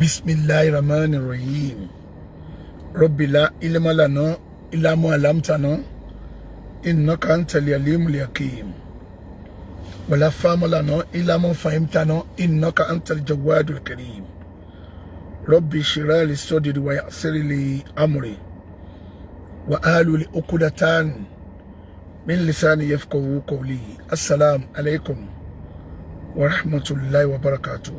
Bismillahirrahmanirrahim. Rabbi la ilma lana illa ma 'allamtana innaka antal alimul hakim. Wala fahma lana illa ma fahimtana innaka antal jawadul karim. Rabbi shrah li sadri wa yassir li amri wa ahlul 'uqdatan min lisani yafqahu qawli. Assalamu alaikum wa rahmatullahi wa barakatuh.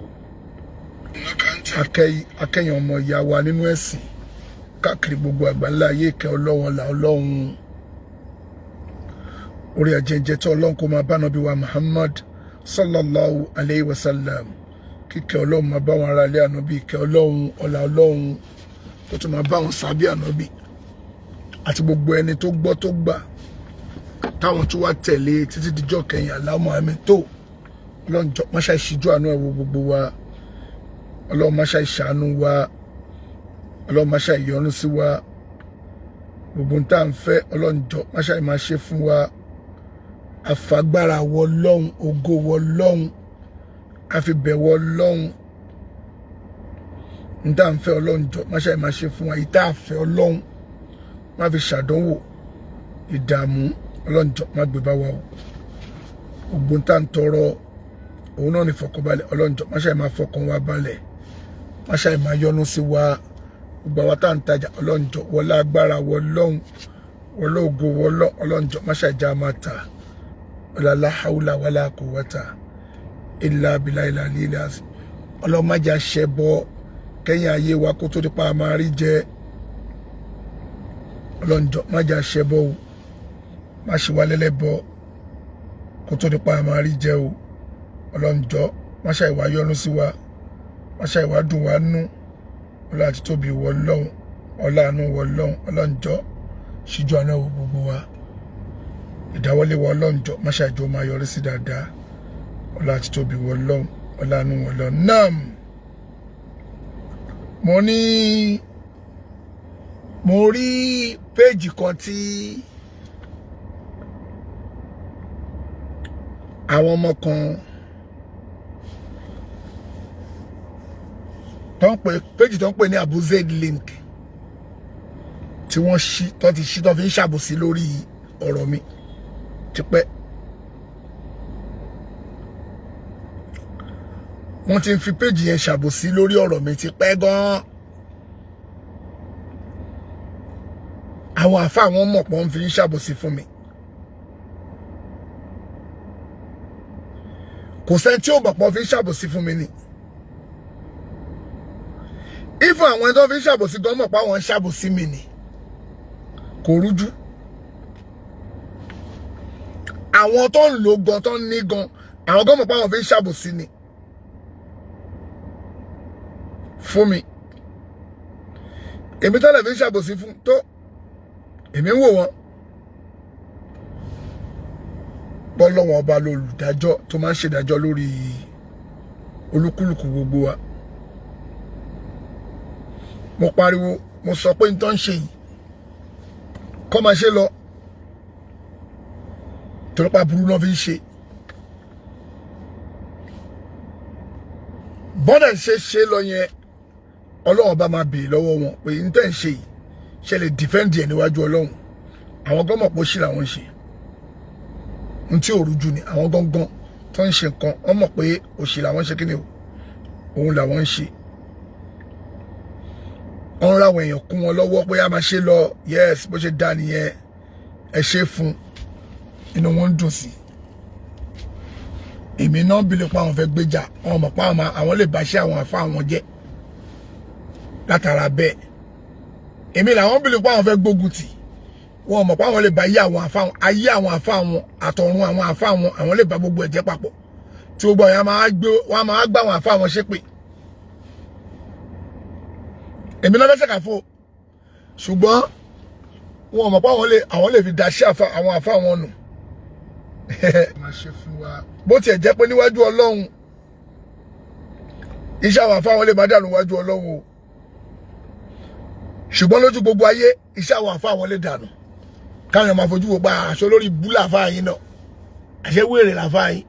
Akẹ́yìn ọmọ ìyá wa nínú ẹ̀sìn káàkiri gbogbo àgbáńlá ayé ìkẹ́ Ọlọ́run ọlá Ọlọ́run orí ajẹ́jẹ́ tí Ọlọ́run kó máa bá Nábì wa Muhammad sallallahu alayhi wa sallam, kíkẹ́ Ọlọ́run máa bá wọn ará ilé Ànábì, ìkẹ́ Ọlọ́run ọlá Ọlọ́run tó tún máa bá wọn sàbí Ànábì àti gbogbo ẹni tó gbọ́ tó gbà táwọn tó wá tẹ̀lé títí dijọ́ kẹyìn Allahumma àmín. Tó Ọlọ́run jọ̀ọ́ má ṣe ṣíjú àánú ẹ̀ wo gbogbo wa. Ọlọ́run má ṣe ṣàánú wa, Ọlọ́run má ṣe yọ́nú sí wa, gbogbo ń tá ń fẹ́ Ọlọ́run jọ̀ọ́ má ṣe máa ṣe fún wa. Àfagbára wọ Ọlọ́run, ògo wọ Ọlọ́run, àfibẹ̀wọ Ọlọ́run, ń tá ń fẹ́ Ọlọ́run jọ̀ọ́ má ṣe máa ṣe fún wa. Ìta àfẹ́ Ọlọ́run má fi ṣàdánwò ìdààmú, Ọlọ́run jọ̀ọ́ má gbé bá wa o. Gbogbo ń tá ń tọrọ òun náà ní fọkànbalẹ̀, Ọlọ́run jọ̀ọ́ má ṣe máa fọkàn wa balẹ̀, má ṣe máa yọ́nú sí wa. Gbogbo àwa tá ń tajà Ọlọ́run jọ̀ọ́ wọlá agbára wọ Ọlọ́run, wọlá ògo wọ Ọlọ́run jọ̀ọ́ má ṣe já máa tà, wala la hawla wala quwwata illa billahil aliyyil azim. Ọlọ́run má jà ṣẹbọ kẹ́yìn ayé wa kó tó di pa máa rí jẹ. Ọlọ́run jọ̀ọ́ má jà ṣẹbọ o, má ṣe wá lẹ́lẹ́bọ kó tó di pa máa rí jẹ o. Ọlọ́run jọ̀ọ́ má ṣe ìwà yọ́nú sí wa, má ṣe ìwà dùn wá nú. Ọlá àti tóbi wọ Ọlọ́run, ọlá àánú wọ Ọlọ́run. Ọlọ́run jọ̀ọ́ ṣíjú àánú wo gbogbo wa. Ìdáwọ́lé wọ Ọlọ́run jọ̀ọ́ má ṣe àjọ máa yọrí sí dáadáa. Ọlá àti tóbi wọ Ọlọ́run, ọlá àánú wọ Ọlọ́run. Nam mo rí péjì kan tí àwọn ọmọ kan péjì tó ń pè ní Abu Zaid link tí wọ́n ṣí tó ti ṣí tó fi ń ṣàbòsí lórí ọ̀rọ̀ mi tipẹ́. Wọ́n ti ń fi péjì yẹn ṣàbòsí lórí ọ̀rọ̀ mi tipẹ́ gan-an. Àwọn àfáà wọn mọ̀ pé wọ́n fi ń ṣàbòsí fún mi. Kò sẹ́ni tí ó mọ̀ pé wọ́n fi ń ṣàbòsí fún mi ni. Ifo àwọn ẹni tó fi ń ṣàbòsí gan mọ̀ pé àwọn ń ṣàbòsí mi ni. Kò rújú. Àwọn tó ń lò gan, tó ń ní gan, àwọn gan mọ̀ pé àwọn fi ń ṣàbòsí ni. Fún mi. Èmi tẹ́lẹ̀ fi ń ṣàbòsí fún tó. Èmi ń wò wọ́n. Bọ́lọ́wọ́n ọba lolùdájọ́ tó máa ń ṣèdájọ́ lórí olúkúlùkù gbogbo wa. Mo pariwo, mo sọ pé n tó ń ṣe yìí kọ́ máa ṣe lọ torípa burú náà fi ń ṣe. Bọ́dà ṣe lọ yẹn Ọlọ́run bá máa bèèrè lọ́wọ́ wọn pé n tẹ́ ń ṣe yìí ṣe lè dìfẹ́ǹdì ẹ̀ níwájú Ọlọ́run. Àwọn gọ́mọ̀ pọ̀ sí làwọn ń ṣe n tí ò rújú ni. Àwọn gangan tó ń ṣe nǹkan wọ́n mọ̀ pé òṣì làwọn ṣe kíni o, òun làwọn ń ṣe. Wọ́n ráwọn èèyàn kún wọn lọ́wọ́ pé a máa ṣe lọ, yes bó ṣe dá nìyẹn, ẹ ṣe fún, inú wọn ń dùn sí. Èmi náà bí lè pa àwọn fẹ́ gbéjà, wọn mọ̀ pé àwọn lè bá ṣe àwọn àfa àwọn jẹ́ látara bẹ́ẹ̀. Èmi làwọn bí lè pa àwọn fẹ́ gbógun tì, wọn mọ̀ pé àwọn lè bá ayé àwọn àfa wọn àtọ̀run àwọn àfa wọn, àwọn lè bá gbogbo ẹ̀jẹ̀ papọ̀ tí gbogbo ọ̀yà wọn máa gbá àwọn àfa wọn ṣépè. Èmi náà fẹ́ ṣàkàfọ́, ṣùgbọ́n wọn mọ̀ pé àwọn lè fi daṣẹ́ àwọn àfa wọn nù. Bó tiẹ̀ jẹ́ pé níwájú Ọlọ́run iṣẹ́ àwọn àfa wọn lè má dànù níwájú Ọlọ́run o, ṣùgbọ́n lójú gbogbo ayé iṣẹ́ àwọn àfa wọn lè dànù. Káwọn máa fojú wo gba aṣọ lórí ibú làfà yín náà, àṣẹ wèrè làfà yín,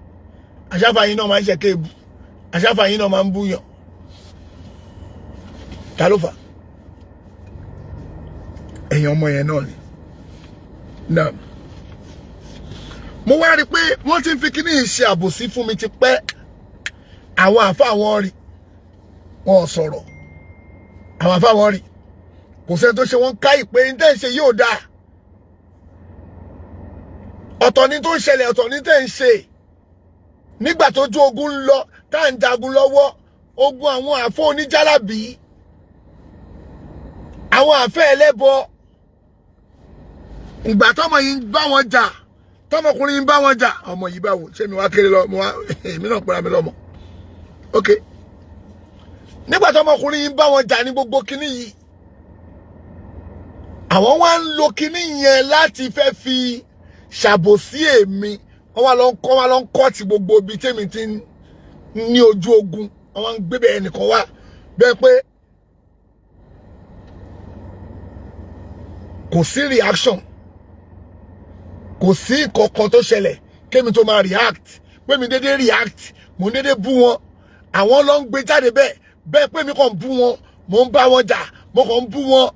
àṣàfà yín náà máa ń ṣe kéèbù, àṣàfà yín náà máa ń búyàn. ta ló fà ẹ̀yin ọmọ yẹn náà ni náà mo wá rí pé wọ́n ti ń fi kíní ṣe àbòsí fún mi ti pẹ́ àwọn àfa wọn rí wọn sọ̀rọ̀ àwọn àfa wọn rí kò sẹ́ni tó ṣe wọ́n ká ìpè ní tẹ́ ń ṣe yóò dáa ọ̀tọ̀ ni tó ń ṣẹlẹ̀ ọ̀tọ̀ ni tẹ́ ń ṣe nígbà tó ju ogun ń lọ tá à ń jagun lọ́wọ́ ogun àwọn àfọ oníjálàbí àwọn àfẹ́ ẹlẹ́bọ ìgbà tọ́mọ yìí ń bá wọn jà tọ́mọkùnrin yìí ń bá wọn jà ọmọ yìí báwo ṣé mi wá kéré lọ mo wá èmi náà pera mi lọ́mọ ok nígbà tọ́mọkùnrin yìí ń bá wọn jà ní gbogbo kinní yìí àwọn wá ń lo kinní yẹn láti fẹ́ fi ṣàbòsí èmi wọ́n wá lọ ń kọ́ ti gbogbo ibi tèmi ti ní ojú ogun wọ́n wá ń gbé bẹ́ẹ̀ nìkan wá bẹ́ẹ̀ pé kò sí reaction kò sí kankan tó ṣẹlẹ̀ kémi tó máa react pé mi dédé react mo dédé bú wọn àwọn ló ń gbé jáde bẹ́ẹ̀ pé mi kàn bú wọn mo ń bá wọn jà mo kàn ń bú wọn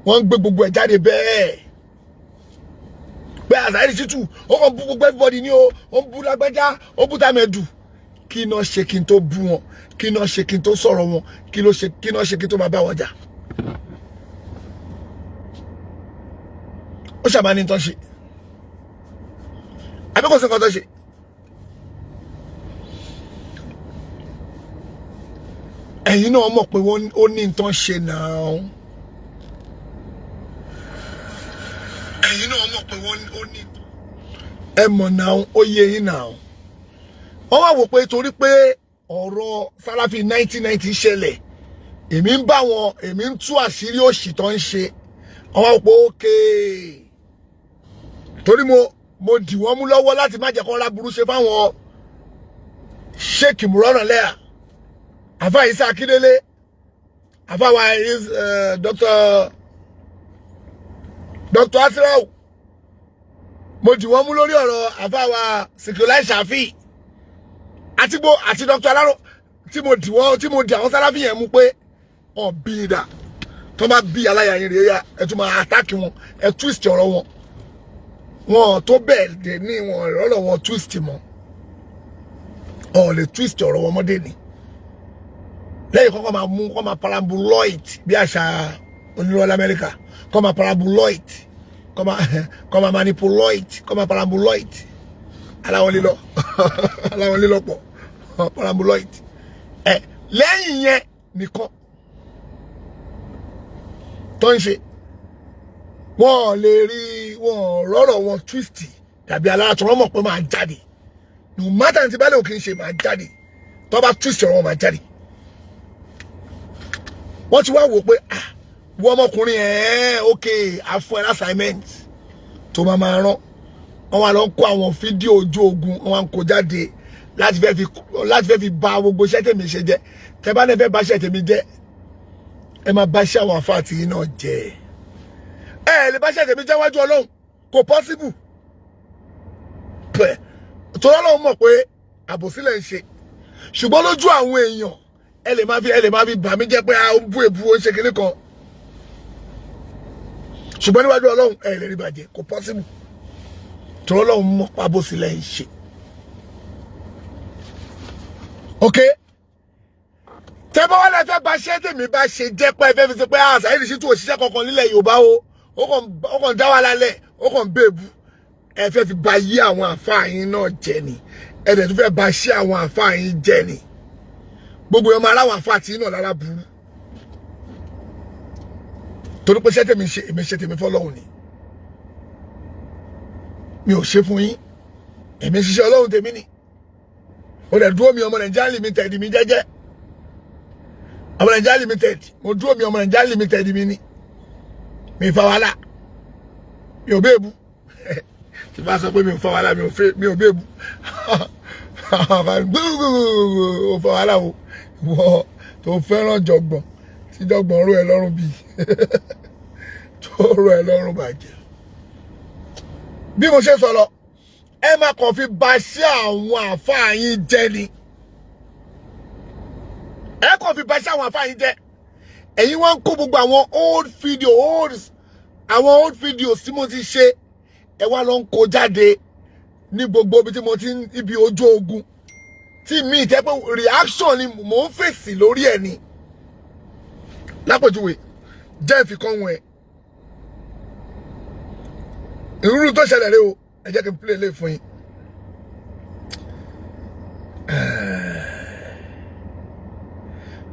wọ́n ń gbé gbogbo ẹ̀ jáde bẹ́ẹ̀ pé Saheed Shittu ó kàn bú gbogbo everybody ní o ó ń bú lágbájá ó bú tàmẹ̀dù kí náà ṣe kí n tó bú wọn kí náà ṣe kí n tó sọ̀rọ̀ wọn kí náà ṣe kí n tó máa bá wọn jà ó ṣàbá ní tán ṣe àbíkò sí nǹkan tó ṣe ẹ̀yin náà mọ̀ pé ó ní tán ṣe náà ẹ̀yin náà mọ̀ pé ó ní ẹ mọ̀ náà ó yé yín náà wọ́n wá wò pé torí pé ọ̀rọ̀ Salafi 1990 ṣẹlẹ̀ èmi ń bá wọn èmi ń tú àṣírí òṣì tó ń ṣe wọ́n wá wò pé ókèé torí mo dì wọ́n mú lọ́wọ́ láti má jẹ́ kó láburú ṣe fáwọn Sheikh Imran Leah àfáà Isa Akíndélé àfáà wa Dr. Asirau mo dì wọ́n mú lórí ọ̀rọ̀ àfáà wa Sikilai Shafi àti Dr. Alaro tí mo dì àwọn Salafi yẹn mú pé ọ̀ bí i dà tó bá bí aláya yẹn rèé yá ẹ tún máa àtàkì wọn ẹ twist ọ̀rọ̀ wọn wọn tó bẹ́ẹ̀ dé ní wọn ìrọ́lọ̀ wọn twist mọ́ ọ̀ lè twist ọ̀rọ̀ wọn mọ́dé ni lẹ́yìn kọ́kọ́ máa mú kọ́ máa paraboloid bí àṣà onírọ̀lẹ́ Amẹ́ríkà kọ́ máa paraboloid kọ́ máa manipuloid kọ́ máa paraboloid aláwọn lílọ pọ̀ paraboloid lẹ́yìn yẹn nìkan tó ń ṣe wọ́n lè rí wọn rọ́rọ̀ wọn twist tàbí aláàtọ̀ wọn mọ̀ pé máa jáde no matter ní ti bá lè òkè ń ṣe máa jáde tó bá twist ọ̀rọ̀ wọn máa jáde wọ́n ti wá wò pé wọ́n ọmọkùnrin ókè àfún ẹ̀ assignment tó máa rán wọ́n wá lọ kó àwọn fídíò ojú ogun wọ́n wá ń kó jáde láti fẹ́ fi bà gbogbo iṣẹ́ tèmi ṣe jẹ́ tẹ́ bá ní fẹ́ bà iṣẹ́ tèmi jẹ́ ẹ máa bà iṣẹ́ àwọn àfáà tí náà jẹ́ ẹ lè bà iṣẹ́ tèmi jẹ́ wájú Ọlọ́run kò possible pẹ̀ tó Ọlọ́run mọ̀ pé àbòsí lẹ̀ ń ṣe ṣùgbọ́n lójú àwọn èèyàn ẹ lè máa fi bà mí jẹ́ pé ó ń bú èbú ó ń ṣe kinní kan ṣùgbọ́n níwájú Ọlọ́run ẹ lè rí bàjẹ́ kò possible tó Ọlọ́run mọ̀ pé àbòsí lẹ̀ ń ṣe ok tẹ́ bá wà lè fẹ́ bà ṣẹ́ tèmi bá ṣe jẹ́ pé ẹ fẹ́ fi ṣe pé Saheed Shittu òṣìṣẹ́ kankan nílẹ̀ Yorùbá ó kàn dá wà lálẹ́ ó kàn bèbú ẹ fẹ́ fi bà yí àwọn àfáà yín náà jẹ́ ni ẹ dẹ̀ tún fẹ́ bà ṣẹ́ àwọn àfáà yín jẹ́ ni gbogbo ọmọ aláwọ̀ àfáà tí náà lára burú torí pé ṣẹ́ tèmi ṣe èmi ṣe tèmi fọ́lọ́hun ni mi ò ṣe fún yín èmi ṣiṣẹ́ Ọlọ́run tèmi ni ó dẹ̀ dúró mi ọmọ Nàìjíríà limited mi jẹ́jẹ́ ọmọ Nàìjíríà limited mo dúró mi ọmọ Nàìjíríà limited mi ni mi fa wàhálà mi ò bẹ́ẹ̀bù tí bá sọ pé mi ò fa wàhálà mi ò bẹ́ẹ̀bù ó fa wàhálà o wọ́n tó fẹ́ràn jọgbọ̀n tí jọgbọ̀n ró ẹ lọ́rùn bíi tó ró ẹ lọ́rùn bàjẹ́ bí mo ṣe sọ lọ ẹ má kàn fi bà ṣẹ́ àwọn àfáà yín jẹ́ ni ẹ kàn fi bà ṣẹ́ àwọn àfáà yín jẹ́ ẹ̀yin wá ń kó gbogbo àwọn old videos tí mo ti ṣe ẹ wá lọ ń kó jáde ní gbogbo ibi tí mo ti ibi ojú ogun tí mi tẹ́ pé reaction ni mò ń fèsì lórí ẹ̀ ni lápèjúwe jẹ́ ìfikàn wọn ẹ̀ ìrúrú tó ṣẹlẹ̀ rẹ o ẹ jẹ́ kí n play lè fún yín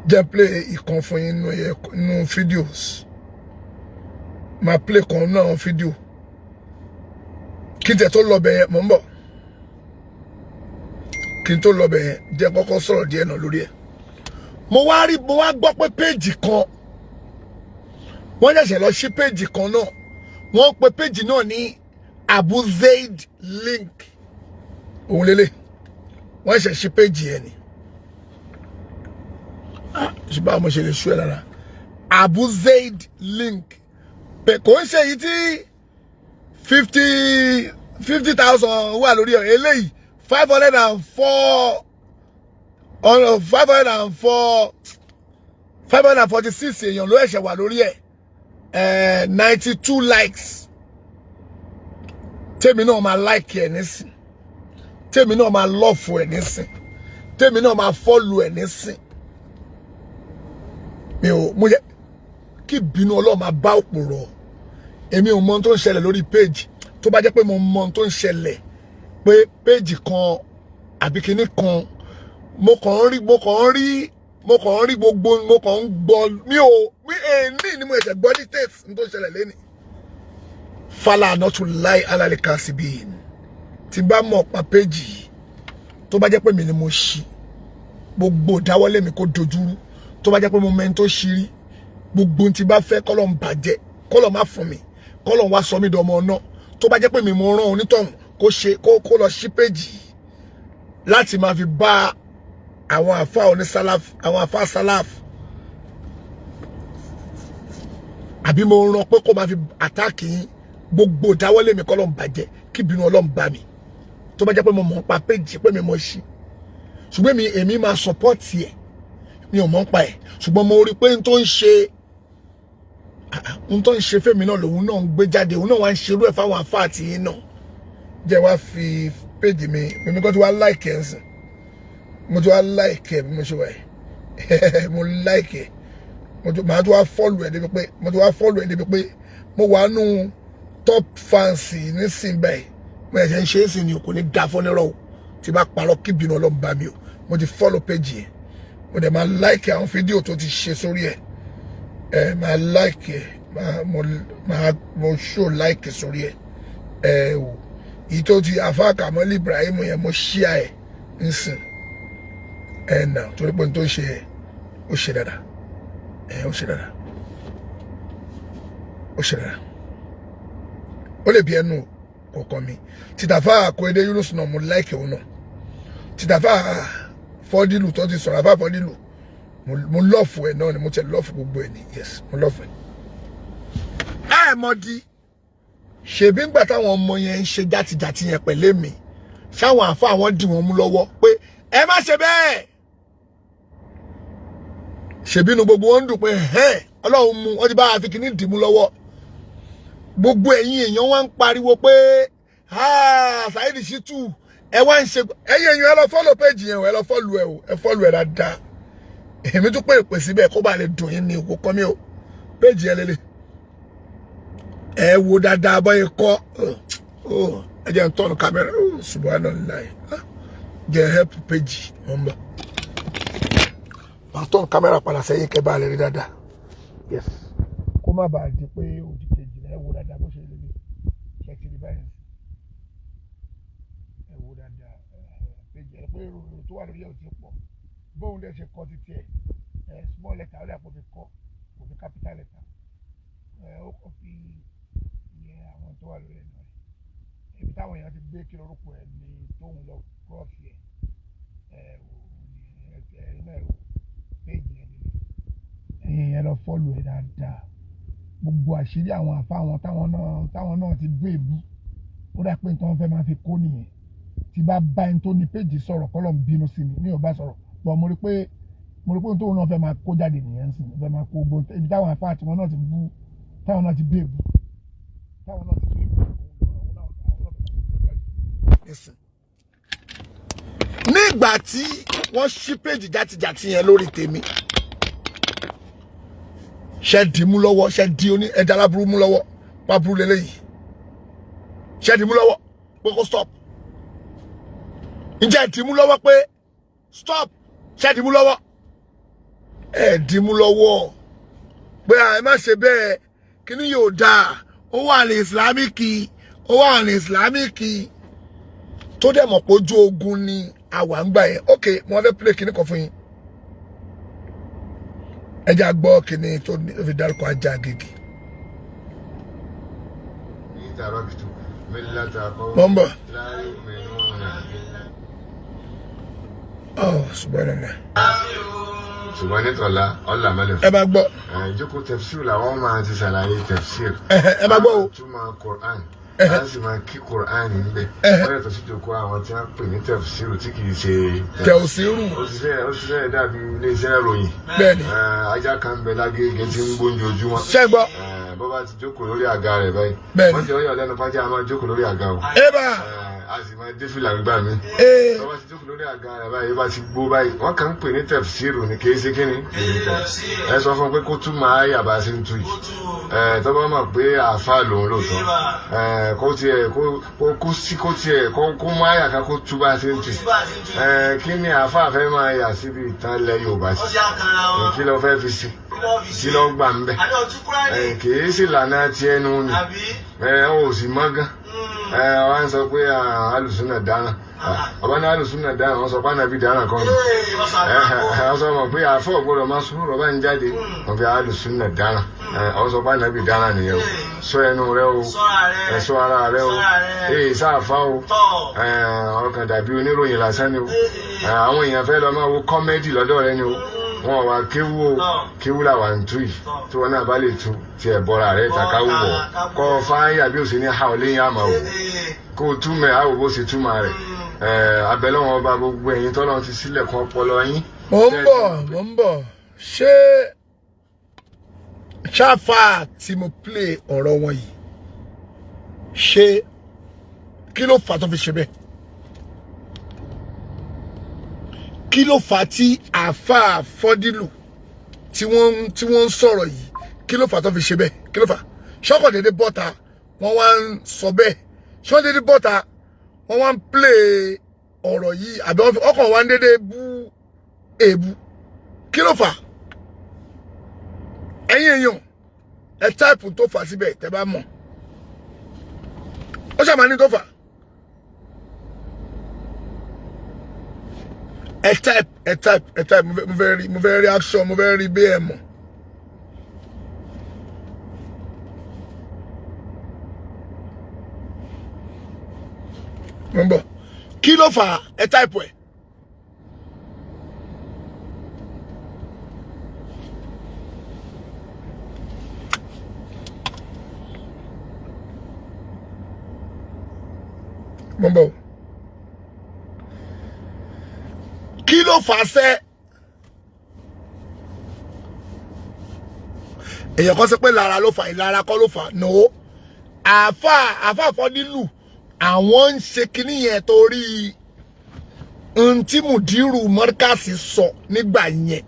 jẹ́ play ìkan fún yín nínú videos máa play kan náà fídíò kí n tẹ̀ tó lọ bẹ̀yẹn mò ń bọ̀ kí n tó lọ bẹ̀yẹn jẹ́ kọ́kọ́ sọ̀rọ̀ díẹ̀ náà lórí ẹ̀ mo wá gbọ́ pé péjì kan wọ́n ṣẹ̀ṣẹ̀ lọ sí péjì kan náà wọ́n pe péjì náà ní Abu Zaid link òun lélẹ̀ wọ́n ṣẹ̀ sí péjì ẹ̀ ni ṣùgbọ́n mo ṣe lè ṣú ẹ̀ lára Abu Zaid link pé kò ń ṣe èyí tí 50,000 wà lórí ẹ̀ eléyìí 546 èèyàn ló ẹ̀ṣẹ̀ wà lórí ẹ̀ 92 likes tèmi náà máa like ẹ̀ nísìn tèmi náà máa love ẹ̀ nísìn tèmi náà máa follow ẹ̀ nísìn mi ò mo yẹ kí bínú Ọlọ́run máa bá òpòrọ̀ èmi ò mọ ohun tó ń ṣẹlẹ̀ lórí page tó bá jẹ́ pé mo mọ ohun tó ń ṣẹlẹ̀ pé page kan àbí kinní kan mo kàn ń rí gbogbo mo kàn ń gbọ́ mi èní ni mo ẹ̀ṣẹ̀ gbọ́ details ní tó ń ṣẹlẹ̀ lẹ́ni fàlà not to lie Alubarika Tv tí bá mọ̀ pa page yìí tó bá jẹ́ pé mi ni mo ṣí gbogbo dáwọ́lé mi kó dojúrú tó bá jẹ́ pé mo mẹ́ni tó ṣírí gbogbo tí bá fẹ́ kọ́lọ̀ ń bàjẹ́ kọ́lọ̀ má fún mi kọ́lọ̀ wá sọ mí dọmọ náà tó bá jẹ́ pé mi mo rán onítọ̀hún kó lọ sí péjì láti máa fi bá àwọn àfá onísálàf àwọn àfá sálàf àbí mo rán pé kó máa fi àtáàkì yín gbogbo dáwọ́lé mi kọ́lọ̀ ń bàjẹ́ kí bínú Ọlọ́run bá mi tó bá jẹ́ pé mo mọ̀ pa péjì pé mi mo ṣí ṣùgbọ́n èmi máa support ẹ̀ mi ò mọ̀ pa ẹ̀ ṣùgbọ́n mo rí pé n tó ń ṣe fẹ́mi náà lòun náà ń gbé jáde òun náà wá ń ṣerú ẹ̀ fáwọn àfá àti yín náà jẹ́ wá fi péjì mi kan tí wá like ẹ̀ ń sìn mo ti wá like ẹ̀ bí mo ṣe wà ẹ̀ mo like ẹ̀ màá tó wá follow ẹ̀ débi pé mo wà nù top fans nísìn báyìí mo ẹ̀ṣẹ̀ ń ṣe é sìn ni kò ní dá fún nírọ̀ o tí bá parọ́ kí bínú Ọlọ́run bá mi o mo ti follow péjì yẹn mo dẹ̀ máa like àwọn fídíò tó ti ṣe sórí ẹ̀ máa like mo show like sórí ẹ̀ o èyí tó ti àfáà Kamali Ibrahim yẹn mo share ẹ̀ nísìn náà torí pé n tó ṣe ó ṣe dáadáa ó ṣe dáadáa ó lè bí ẹnu kọ̀ọ̀kan mi tìtàfà Akóredé Yunus náà mo like òun náà tìtàfà Fọdílù tó ti sọ̀rọ̀ àfà Fọdílù mo lọ́ọ̀fù ẹ̀ náà ni mo tẹ̀ lọ́ọ̀fù gbogbo ẹ̀ ni yes mo lọ́ọ̀fù ẹ̀. mọ̀ di ṣèbí ńgbà táwọn ọmọ yẹn ń ṣe játijàti yẹn pẹ̀lẹ́ mi ṣáwọn àfà wọn dì wọ́n mú lọ́wọ́ pé ẹ má ṣe bẹ́ẹ̀ ṣèbí inú gbogbo wọn ń dùn pé Ọlọ́run mú wọn ti bá àfi kìíní dì mú lọ́wọ́ gbogbo ẹ̀yin èèyàn wá ń pariwo pé Saheed Shittu ẹ wá ń ṣe ẹ̀yin èèyàn ẹ lọ follow page yẹn ẹ lọ follow ẹ o ẹ follow ẹ dáadáa èmi tún pé ìpè síbẹ̀ kó bá lè dùn yín ní òkú kọ́ mi o page yẹn lélẹ̀ ẹ wo dáadáa bọ́ yẹn kọ́ ẹ jẹ́ ń tọ́nu kámẹ́rà subhanallah jẹ́ help page wọ́n bá tọ́nu kámẹ́rà padà sẹ́yìn kẹ́ bá lè rí dáadáa yes kó má bàa di pé òdì kejì ẹ wo dáadáa bó ṣe lè rí ṣe ti rí báyìí ẹ wo dáadáa page ẹ pé èrò tó wà lórí ẹ̀ ò ti pọ̀ bóun lè ṣe kọ́ títí ẹ̀ small letter ó lè àpò fi kọ́ kò fi capital letter ó kọ́ fi iye àwọn tó wà lórí ẹ̀ náà ibi táwọn èèyàn ti gbé kí lórúkọ ẹ̀ ní tóun lọ kúrọ́ọ̀fì ẹ̀ iná ẹ̀ péjì ẹ̀ nílé ẹ̀yìn ẹ̀ lọ fọ́lù ẹ̀ dáadáa gbogbo àṣírí àwọn àfa àwọn táwọn náà ti gbé ìbú ó dà pé nǹkan fẹ́ máa fi kó nìyẹn tí bá bá ẹni tó ní péjì sọ̀rọ̀ kọ́lọ̀ ń bínú sí mi ò bá sọ̀rọ̀ pọ̀ mo rí pé mo rò pé tó náà fẹ́ máa kó jáde nìyẹn sìn fẹ́ máa kó gbó ibi táwọn afá àti wọn náà ti bú táwọn náà ti bèbú nígbà tí wọ́n ṣí péjì játijàti yẹn lórí tèmi ṣe dì mú lọ́wọ́ ṣe di oní ẹja aláburú mú lọ́wọ́ wá burú lélẹ́yìí ṣe dì mú lọ́wọ́ pé kó stop ǹjẹ́ dì mú lọ́wọ́ pé stop ṣe dì mú lọ́wọ́ ẹ dì mú lọ́wọ́ pé ẹ má ṣe bẹ́ẹ̀ kíní yóò dáa ó wà ní ìsìlámíkì tó dẹ̀ mọ̀ pé ojú ogun ni àwa ń gbà yẹn ok mo fẹ́ play kíní kan fún yín ẹ jẹ́ àgbọ̀ kíní tó fi dárúkọ ajá gègé. Mọ̀nbọ̀. Oh, subhanallah. Ṣùgbọ́n nítọ̀lá ọ̀là mẹ́lẹ̀ fún. Ẹ bá gbọ́. Ìjókòó tafsir làwọn máa ti ṣàlàyé tafsir. Ẹ bá gbọ́ o. Túmọ̀ Qur'an. A sì máa kí Qur'an níbẹ̀. Wọ́n yàtọ̀ sí ìjókòó àwọn tí wọ́n pè ní tafsir tí kì í ṣe. Tafsiru. Ó ṣiṣẹ́ dàbí ilé-iṣẹ́ ìròyìn. Bẹ́ẹ̀ni. Ajá kan bẹ lágége tí ń gbóúnjẹ ojúmọ́. Ṣẹ́gbọ́. Bọ́ bá ti jókòó lórí àga rẹ̀ báyìí. Bẹ́ẹ̀ni. Wọ́n ti ọyọ́ lẹ́nu pàjá máa jókòó lórí àga o. A sì máa dé fìlà gbà mí. Bọ́ bá ti jókòó lórí àga rẹ̀ báyìí bá ti gbó báyìí wọ́n kàn ń pè ní tafsiru ní kì í ṣe kíni. Ẹ sọ fún pé kó tún máa yà bá sí ń tu yìí. Tó bá mọ̀ pé àáfàá lòun lóòótọ́ kó tiẹ̀ kó máa yà ká kó tú bá sí ń tu yìí. Kí ni àáfàá fẹ́ máa yà síbi ìtàn ilẹ̀ Yorùbá sí? Kí ló fẹ́ fi sí? Kí ló gbà ń bẹ̀? Kì í sì lànà ti ẹnu ni. Ó sì mọ́ gan. Wọ́n sọ pé alùsùnà dáná. Ọba ní alùsùnà dáná wọ́n sọ pé ànábì dáná kan ní. Wọ́n sọ mọ̀ pé àfọ̀ gbọ́dọ̀ máa sún rọ̀bá ń jáde wọ́n fi alùsùnà dáná. Wọ́n sọ pé ànábì dáná nìyẹn o. Sọ ẹnu rẹ o, sọ ara rẹ o, sáàfà o, ọkàn dàbí oníròyìn lásán ni o. Àwọn èèyàn fẹ́ lọ máa wo kọ́mẹ́dì lọ́dọ̀ rẹ ni o. Wọ́n wá kéwú o, kéwú làwà ń tú yìí tí wọ́n náà bá lè tu ti ẹ̀bọra rẹ̀ tàkáwù wọ̀ kọ́ fáyà bí ó sì ní ha ò léyìn àmà o kó o túmẹ̀ àwò bó ṣe túmọ̀ rẹ̀ abẹ́lẹ́ wọn bá gbogbo ẹ̀yin tọ́lọ́ ti sílẹ̀ kan ọpọlọ yín. Mo ń bọ̀ ṣé ṣáfà tí mo play ọ̀rọ̀ wọn yìí ṣé kí ló fà tó fi ṣe bẹ́ẹ̀? Kí ló fà tí àáfàá Fọ́dílù tí wọ́n ń sọ̀rọ̀ yìí kí ló fà tó fi ṣe bẹ́ẹ̀? Kí ló fà? Ṣọ́kọ̀ dédé bọ́ta wọ́n wá ń sọ bẹ́ẹ̀ ṣọ́ dédé bọ́ta wọ́n wá ń play ọ̀rọ̀ yìí àbí ọkàn wá ń dédé bú èébú kí ló fà? Ẹ̀yin èèyàn ẹ táìpù tó fà síbẹ̀ tẹ́ bá mọ̀ ó ṣàmà ní tó fà. A type, mo fẹ́ rí action, mo fẹ́ rí BM. Remember, kí ló fà a type ẹ̀? Remember. Kí ló fà sẹ́? Èèyàn kan sọ pé lára ló fà ìlara kọ́ ló fà. No. Àáfàá Fọ́dílù àwọn ń ṣe kíní yẹn torí ohun tí mùdírù mọ́ríkàsì sọ nígbà yẹn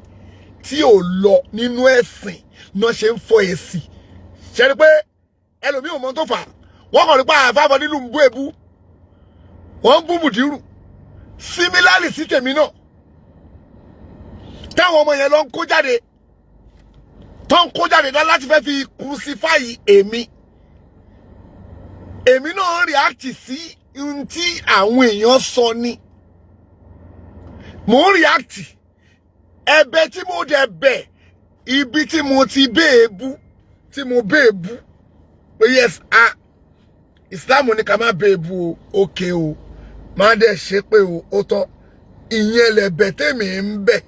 tí ò lọ nínú ẹ̀sìn náà ṣe ń fọ èsì. Ṣe rí pé ẹlòmíì ò mọ tó fà. Wọ́n kàn rí pé àáfàá Fọ́dílù ń bú èbú. Wọ́n ń bú mùdírù. Similarly sí tèmi náà. Táwọn ọmọ yẹn lọ ń kó jáde tó ń kó jáde láti fẹ́ fi crucify èmi náà react sí ohun tí àwọn èèyàn sọ ni mo react ẹ̀bẹ̀ tí mo dẹ̀ bẹ̀ ibi tí mo ti béèbú tí mo béèbú pé yes Islam ní ká má béèbú o okay o má dẹ̀ ṣe pé o ó tán ìyẹn lẹ̀bẹ̀ tèmi ń bẹ̀.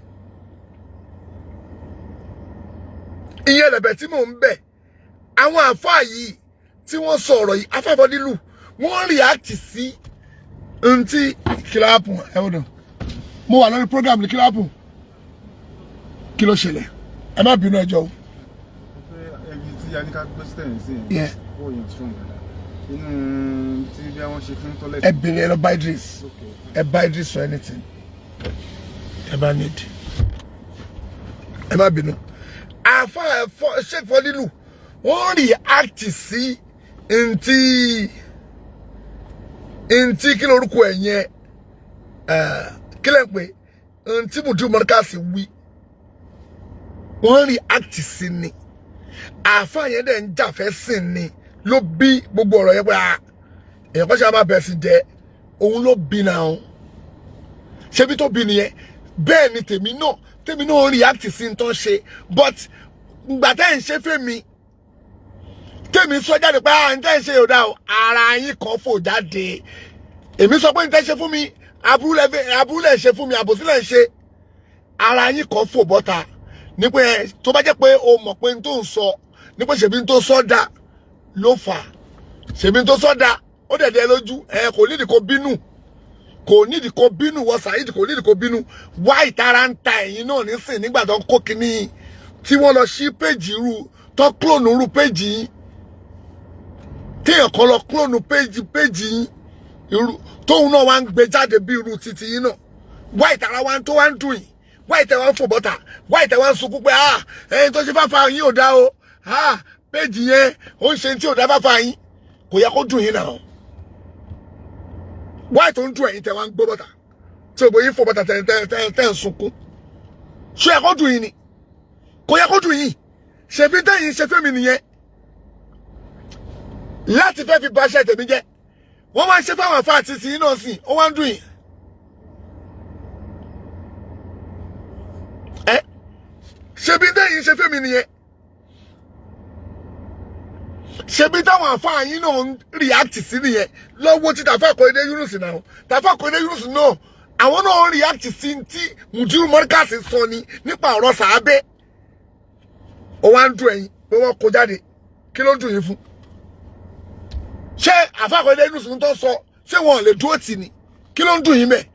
Ìyẹn lẹ̀bẹ̀ tí mò ń bẹ̀ àwọn àfáà yìí tí wọ́n sọ̀rọ̀ yìí àfáà Fọ́dílù wọ́n react sí ohun tí kíláàpù ẹ̀wọ̀dàn mo wà lórí program ní kíláàpù kí ló ṣẹlẹ̀ ẹ má bínú ẹjọ́ o. ẹbí tí a ní ká gbé sítẹ̀ sí ẹ̀ ó yàn strong inú tí bí wọ́n ṣe fún tọ́lẹ̀. ẹ bèrè ẹ lọ buy drinks ẹ buy drinks for anything ẹ bá need ẹ má bínú. àfa Sheikh Fọdílù wọ́n react sí ntí kí lórúkọ ẹ̀ yẹn kí lẹ́ ń pè ntí Mudu Markaz wí wọ́n react sí ni àfa yẹn dẹ̀ ń jàfẹ́ sí ni ló bí gbogbo ọ̀rọ̀ yẹn pé èèyàn kọ́ ṣe máa bẹ̀rẹ̀ sí jẹ́ òun ló bí náà ṣebí tó bí nìyẹn bẹ́ẹ̀ ni tèmi náà react sí n tó ń ṣe but ìgbà tẹ́ ń ṣe fẹ́mi tèmi sọ jáde pé n tẹ́ ń ṣe yòdà o ara yín kan fò jáde èmi sọ pé n tẹ́ ṣe fún mi abúlé ṣe fún mi àbòsílẹ̀ ń ṣe ara yín kan fò bọ́ta ní pé tó bá jẹ́ pé o mọ̀ pé n tó ń sọ ní pé ṣèbí n tó sọ dá ló fà ṣèbí n tó sọ dá ó dẹ̀dẹ̀ lójú kò nídìí kó bínú wọ Saheed kò nídìí kó bínú wá ìtara ń ta ẹ̀yìn náà nísìn nígbà tó ń kó kinní tí wọ́n lọ sí péjì irú tó clone irú péjì yín téèyàn kan lọ clone péjì yín irú tóun náà wá ń gbé jáde bí irú títí yín náà wá ìtara wá tó wá ń dùn yín wá ìtẹ̀ wá ń fò bọ́tà wá ìtẹ̀ wá ń sunkún pé ẹyin tó ṣe fáfá yín ò dá o péjì yẹn ó ń ṣe tí ò dá fáfá yín kò yẹ kó dùn yín náà wá ìtò ń dùn ẹ̀yin tẹ̀ wá ń gbó bọ́tà tí òbò yín fò bọ́tà tẹ̀ ń sunkún ṣé yẹ kó dùn yín ni kò yẹ kó dùn yín ṣèbí tẹ̀yìn ṣe fẹ́mi nìyẹn láti fẹ́ fi bà iṣẹ́ tèmi jẹ́ wọ́n máa ń ṣe fáwọn àfa àti tìyín náà sìn ó wá ń dùn yín ṣèbí tẹ̀yìn ṣe fẹ́mi nìyẹn ṣebí táwọn àfáà yín náà ń react sí nìyẹn lọ́wọ́ tí Tafa Korede Yunus náà Tafa Korede Yunus náà àwọn náà ń react sí tí Mudu Markaz sọ ni nípa ọ̀rọ̀ sàábẹ́ ó wá ń dùn ẹ̀yin pé wọ́n kó jáde kí ló ń dùn yín fún ṣé Tafa Korede Yunus ń tọ́ sọ ṣé wọn ò lè dúró tì ní kí ló ń dùn yín bẹ́ẹ̀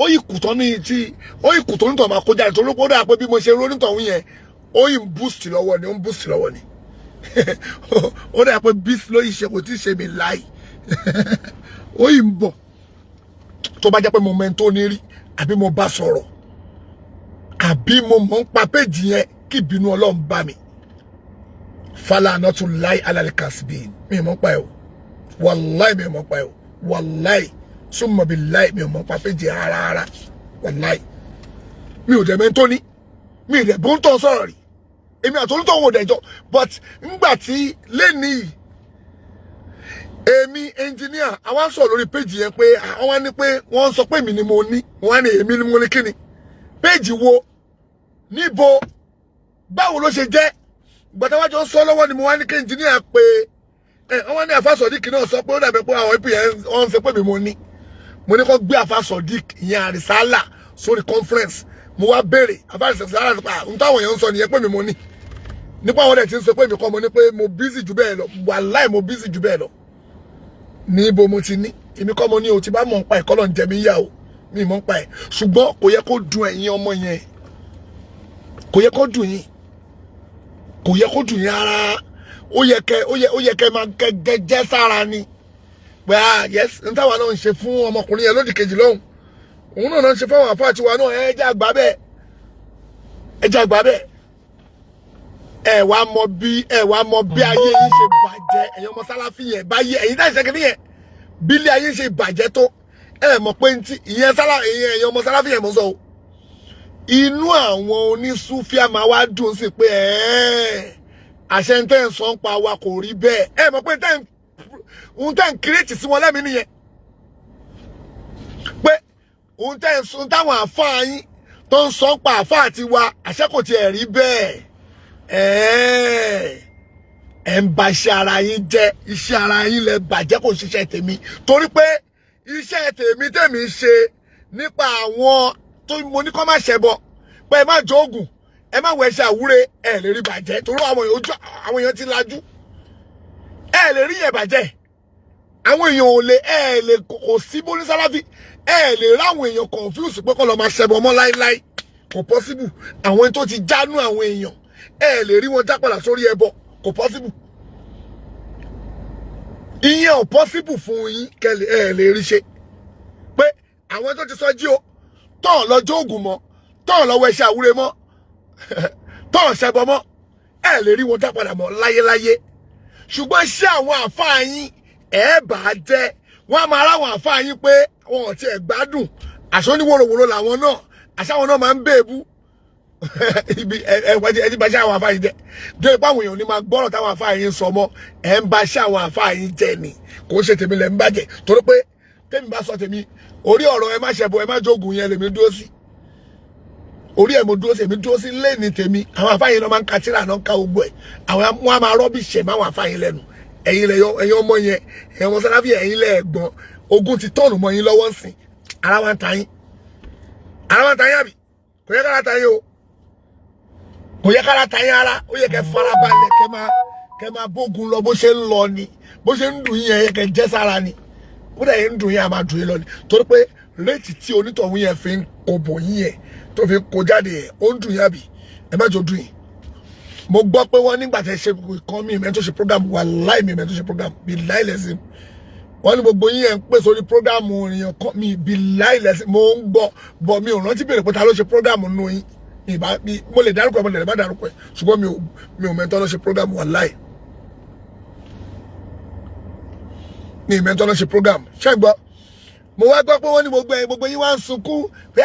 ó yìí kùtọ́ nítorí máa kó jáde tó ló kó dáa pé bí mo ṣe ronú tọ̀hún yẹn ó yìí ń boost lọ́wọ́ ni ó dà pé bis ló yìí ṣe kò tí ì ṣe mi láì ó yìí ń bọ̀ tó bá jẹ́ pé mo mẹ́ntó ní rí àbí mo bá sọ̀rọ̀ àbí mo mọ̀ ń pa péjì yẹn kí ìbínú Ọlọ́run bá mi fàlà náà tún láì alálẹ́kàsíbí mi mọ̀ ń pa ẹ̀ o wàláì mi mọ̀ ń pa ẹ̀ o wàláì súnmọ́ bí láì mi mọ̀ ń pa péjì rárá wàláì mi ò dẹ̀ mẹ́ntó ní mi ì dẹ̀ bó ń tọ́ sọ̀rọ̀ rí èmi àtòlútọ̀ wọn ò dẹ̀jọ́ but ńgbà tí lẹ́nìí èmi engineer àwọn sọ lórí péjì yẹn pé àwọn ní pé wọ́n sọ pé èmi ni mo ní wọ́n ní èmi ni mo ní kíni péjì wo níbo báwo ló ṣe jẹ́ gbàtàwájọ sọ lọ́wọ́ ni mo wá ní kí engineer pé wọ́n ní Àfà Sodiq náà sọ pé ó dàbẹ̀ pé àwọn apn wọ́n ń sọ pé mo ní kó gbé Àfà Sodiq ìyẹn àrísálà sórí conference mo wá béèrè Àfà àrísálà nípa ohun táwọn èèyàn ń sọ nìyẹn pé mi mo ní nípa àwọn ọ̀rẹ́ tí ń sọ pé mi kọ́ mo ní pé mo busy jù bẹ́ẹ̀ lọ wàláì mo busy jù bẹ́ẹ̀ lọ ní ibo mo ti ní èmi kọ́ mo ní o ti bá mọ̀ ń pa ẹ̀kọ́ lọ́n jẹ mí yá o mi mọ̀ ń pa ẹ̀ ṣùgbọ́n kò yẹ kó dùn ẹ̀yin ọmọ yẹn kò yẹ kó dùn yín rárá ó yẹ kẹ́ máa gẹ́gẹ́ sára ni pé yes n táwa náà ń ṣe fún ọmọkùnrin yẹn lódì kejì lọ́hùn òun náà ń ṣe fáwọn àfáà tiwa náà ẹ jẹ́ àgbà bẹ́ẹ̀ ẹ wá mọ bí ayé yín ṣe bàjẹ́ ẹ̀yin ọmọ Sàláfì yẹn báyé ẹ̀yin tá ìṣẹ́kẹ́ nìyẹn bí ilé ayé ṣe bàjẹ́ tó ẹ mọ̀ pé ntí ìyẹn ẹ̀yin ọmọ Sàláfì yẹn mọ̀ sọ o inú àwọn onísúfíà máa wá dùn sí pé àṣẹ ń tẹ́ ń sọ ń pa wa kò rí bẹ́ẹ̀ ẹ mọ̀ pé ohun tẹ́ ń kírètì sí wọn lẹ́mìí nìyẹn pé ohun tẹ́ ń sọ táwọn àfáà yín tó ń sọ ń pa àfáà tiwa àṣẹ kò tiẹ̀ rí bẹ́ẹ̀ ẹ ń ba iṣẹ́ ara yín jẹ́ iṣẹ́ ara yín lẹ bàjẹ́ kò ṣiṣẹ́ tèmi torí pé iṣẹ́ tèmi ṣe nípa àwọn tó mo ní kó má ṣẹbọ pé ẹ má jẹ oògùn ẹ má wọ ẹṣẹ àwúre ẹ lè rí bàjẹ́ torí àwọn èèyàn ti lajú ẹ lè rí yẹn bàjẹ́ àwọn èèyàn ò lè ẹ lè kò sí bó ní Sàláfì ẹ lè ráwọn èèyàn confuse pé kó lọ máa ṣẹbọ mọ́ láíláí kò possible àwọn tó ti jánú àwọn èèyàn ẹ lè rí wọn dá padà sórí ẹbọ kò possible ìyẹn ò possible fún yín kẹlẹ ẹ lè rí ṣe pé àwọn tó ti sọ jí o tọ́ lọ́jọ́ ògùn mọ́ tọ́ lọ́wọ́ ẹṣẹ́ àwúre mọ́ tọ́ ṣẹbọ mọ́ ẹ lè rí wọn dá padà mọ́ láyéláyé ṣùgbọ́n ṣé àwọn àfáà yín ẹ bá jẹ́ wọ́n á máa ráwọn àfáà yín pé wọn ò tiẹ̀ gbádùn àṣọ oníwòròwòrò làwọn náà àṣàwọn náà máa ń bèèbú ibi ẹni bá ṣe àwọn àfáà yín jẹ dé ipá àwọn èèyàn ní máa gbọ́rọ̀ táwọn àfáà yín sọ mọ́ ẹ̀ ń bá ṣe àwọn àfáà yín jẹ ni kò ń ṣe tèmi lẹ́ ń bàjẹ́ torí pé tèmi bá sọ tèmi orí ọ̀rọ̀ ẹ má ṣẹbọ ẹ má jogun yẹn lèmi dúró sí orí ẹ̀ mo dúró sí èmi dúró sí lẹ́ni tèmi àwọn àfáà yín náà máa ń ka tíra náà ká gbogbo ẹ̀ àwọn wọn á máa rọ́bì ṣẹ̀ máwọn àfáà yín lẹ́nu ẹ̀yin ọmọ yẹn ẹ̀yin ọmọ sáláfì ẹ̀yin lẹ́ẹ̀gbọ́n ogun ti tọ́ọ̀nù mọ́ yín lọ́wọ́ sìn ara wa ń ta yín àbí kò yẹ kára ta yín o kò yẹ kára ta yín ara ó yẹ kẹ́ farabalẹ̀ kẹ́ máa bógun lọ bó ṣe ń lọ ni bó ṣe ń dùn yín yẹn kẹ́ jẹ́ sára ni ó dẹ̀ yẹn ń dùn yín a máa dùn yín lọ ni torí pé réètì tí onítọ̀hún yẹn fi ń kó bò yín yẹn tó fi ń kó jáde yẹn ó ń dùn yín àbí ẹ má jọ dùn yín mo gbọ́ pé wọ́n nígbà tẹ́ ṣe kọ́ mi ìmẹ́ntó ṣe program wà láì mi ìmẹ́ntó ṣe program bí láì lẹ́sìn wọ́n ní gbogbo yín ẹ̀ ń pè sórí program èèyàn kọ́ mi bí láì lẹ́sìn mo ń gbọ́ bọ̀ mi ò rántí bèrè pé ta ló ṣe program nù yín mo lè dárúkọ ẹ mo lè má dárúkọ ẹ ṣùgbọ́n mi ò mẹ́ntọ́ ló ṣe program wà láì ní ìmẹ́ntọ́ ló ṣe program ṣé gbọ́ mo wá gbọ́ pé wọ́n ní gbogbo yín wá ń sunkún pé